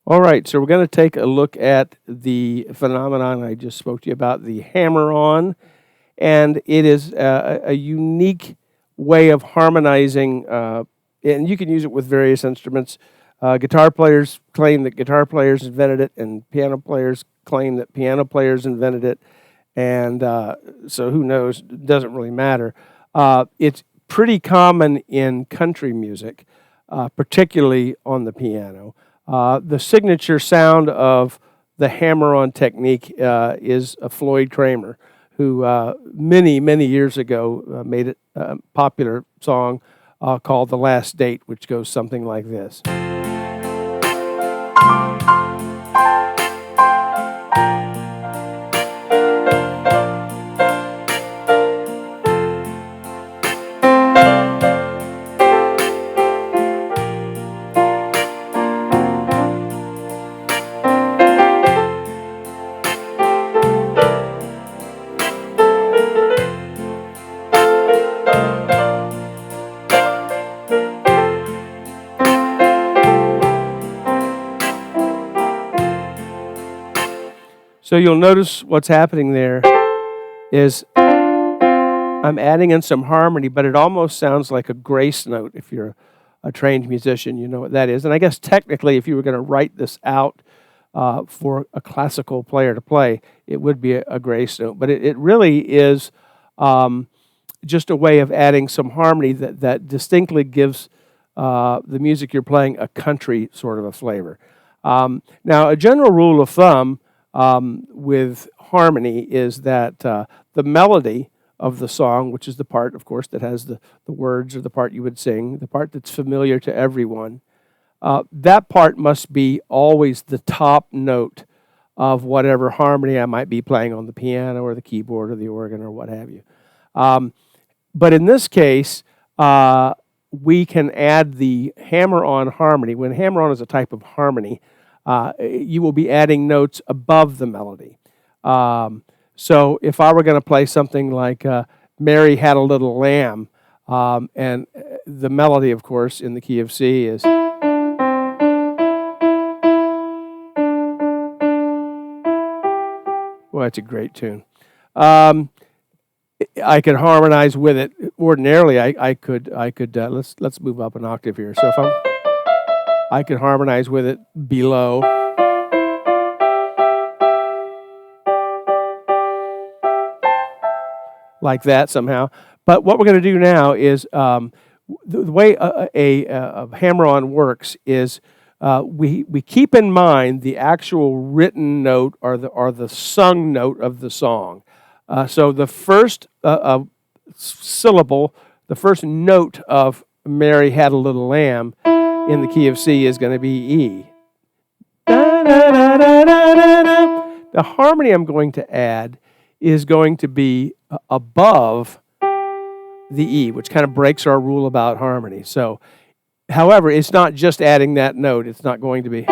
All right, so we're going to take a look at the phenomenon I just spoke to you about, the hammer-on, and it is a unique way of harmonizing, and you can use it with various instruments. Guitar players claim that guitar players invented it, and piano players claim that piano players invented it, and so who knows? It doesn't really matter. It's pretty common in country music, particularly on the piano. The signature sound of the hammer-on technique is a Floyd Kramer, who many, many years ago made it a popular song called "The Last Date," which goes something like this. So you'll notice what's happening there is I'm adding in some harmony, but it almost sounds like a grace note. If you're a trained musician, you know what that is. And I guess technically, if you were going to write this out for a classical player to play, it would be a grace note. But it really is just a way of adding some harmony that distinctly gives the music you're playing a country sort of a flavor. Now, a general rule of thumb with harmony is that the melody of the song, which is the part, of course, that has the words or the part you would sing, the part that's familiar to everyone, that part must be always the top note of whatever harmony I might be playing on the piano or the keyboard or the organ or what have you. But in this case, we can add the hammer-on harmony. When hammer-on is a type of harmony, you will be adding notes above the melody. So if I were going to play something like Mary Had a Little Lamb, and the melody, of course, in the key of C is... Well, that's a great tune. I could harmonize with it. Ordinarily, I could. Let's move up an octave here. So if I could harmonize with it below. Like that somehow. But what we're going to do now is the way a hammer-on works is we keep in mind the actual written note or the sung note of the song. So the first syllable, the first note of Mary Had a Little Lamb in the key of C is going to be E. The harmony I'm going to add is going to be above the E, which kind of breaks our rule about harmony. So, however, it's not just adding that note. It's not going to be.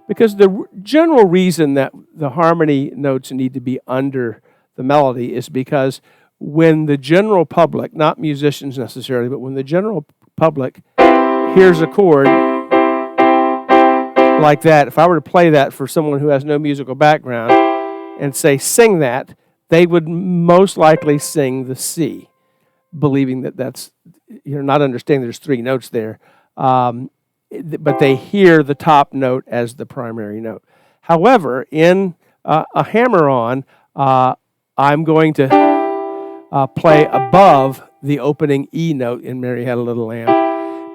Because the general reason that the harmony notes need to be under the melody is because when the general public, not musicians necessarily, but when the general public hears a chord like that, if I were to play that for someone who has no musical background and say, sing that, they would most likely sing the C, believing that that's, not understanding there's three notes there, but they hear the top note as the primary note. However, in a hammer-on, I'm going to play above the opening E note in Mary Had a Little Lamb.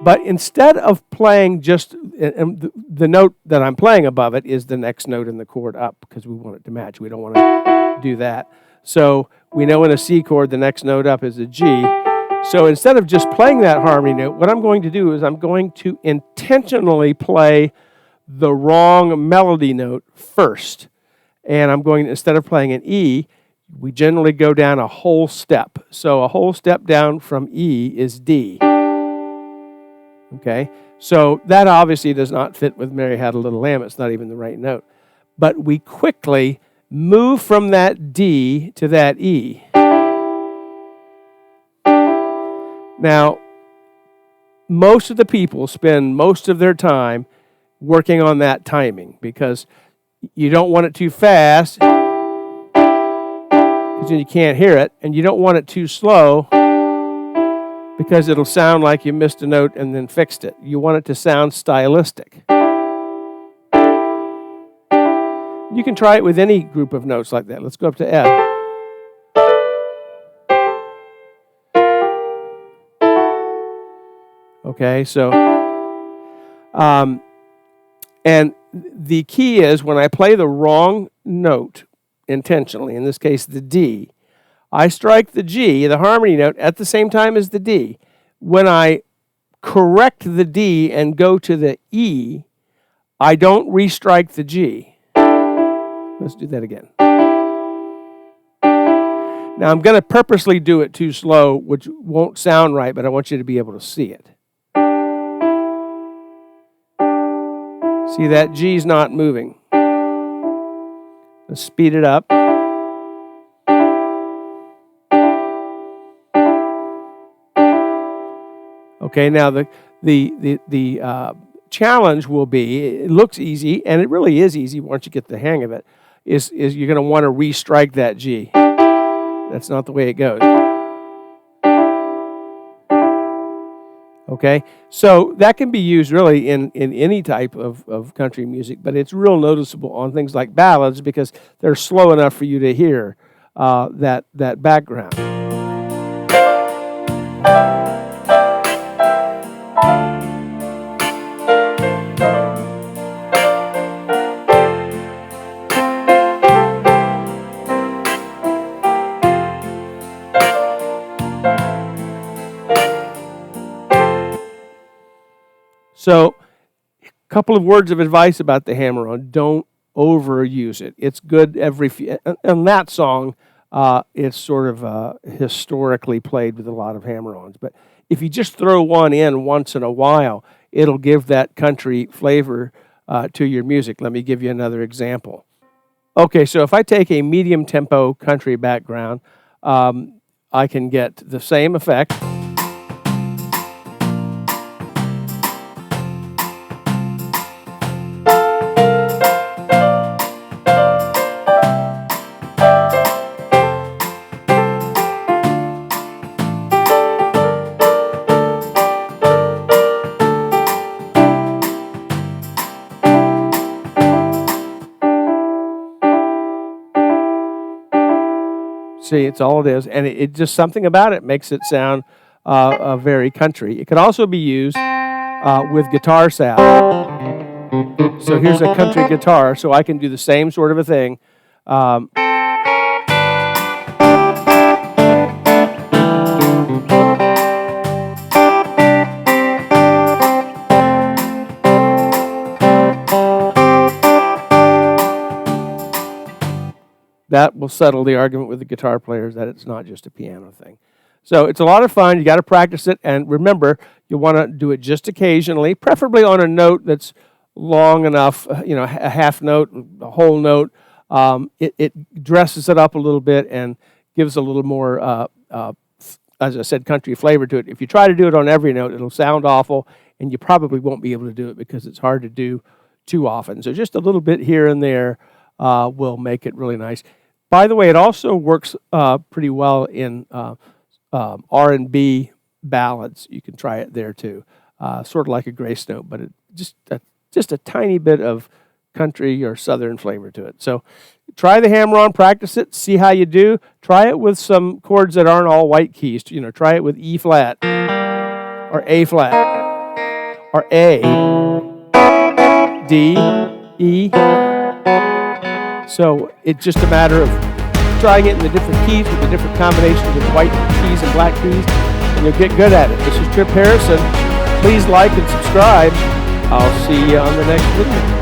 But instead of playing just, the note that I'm playing above it is the next note in the chord up, because we want it to match. We don't want to do that. So we know in a C chord, the next note up is a G. So instead of just playing that harmony note, what I'm going to do is I'm going to intentionally play the wrong melody note first. And I'm going, instead of playing an E, we generally go down a whole step. So a whole step down from E is D. Okay? So that obviously does not fit with Mary Had a Little Lamb. It's not even the right note. But we quickly move from that D to that E. Now, most of the people spend most of their time working on that timing because you don't want it too fast because then you can't hear it, and you don't want it too slow because it'll sound like you missed a note and then fixed it. You want it to sound stylistic. You can try it with any group of notes like that. Let's go up to F. Okay, so, and the key is when I play the wrong note intentionally, in this case the D, I strike the G, the harmony note, at the same time as the D. When I correct the D and go to the E, I don't restrike the G. Let's do that again. Now I'm going to purposely do it too slow, which won't sound right, but I want you to be able to see it. See, that G's not moving. Let's speed it up. Okay, now the challenge will be, it looks easy, and it really is easy once you get the hang of it, is you're going to want to restrike that G. That's not the way it goes. Okay, so that can be used really in any type of country music, but it's real noticeable on things like ballads because they're slow enough for you to hear that background. So, a couple of words of advice about the hammer-on. Don't overuse it. It's good every few... And that song, it's sort of historically played with a lot of hammer-ons. But if you just throw one in once in a while, it'll give that country flavor to your music. Let me give you another example. Okay, so if I take a medium-tempo country background, I can get the same effect. See, it's all it is, and it just something about it makes it sound very country. It can also be used with guitar sound. So here's a country guitar, so I can do the same sort of a thing. That will settle the argument with the guitar players that it's not just a piano thing. So it's a lot of fun. You got to practice it. And remember, you want to do it just occasionally, preferably on a note that's long enough, a half note, a whole note. It dresses it up a little bit and gives a little more, as I said, country flavor to it. If you try to do it on every note, it'll sound awful, and you probably won't be able to do it because it's hard to do too often. So just a little bit here and there will make it really nice. By the way, it also works pretty well in R&B ballads. You can try it there too, sort of like a grace note, but just a tiny bit of country or southern flavor to it. So try the hammer-on, practice it, see how you do. Try it with some chords that aren't all white keys. Try it with E flat or A flat or A, D, E. So it's just a matter of trying it in the different keys with the different combinations of white keys and black keys, and you'll get good at it. This is Tripp Harrison. Please like and subscribe. I'll see you on the next video.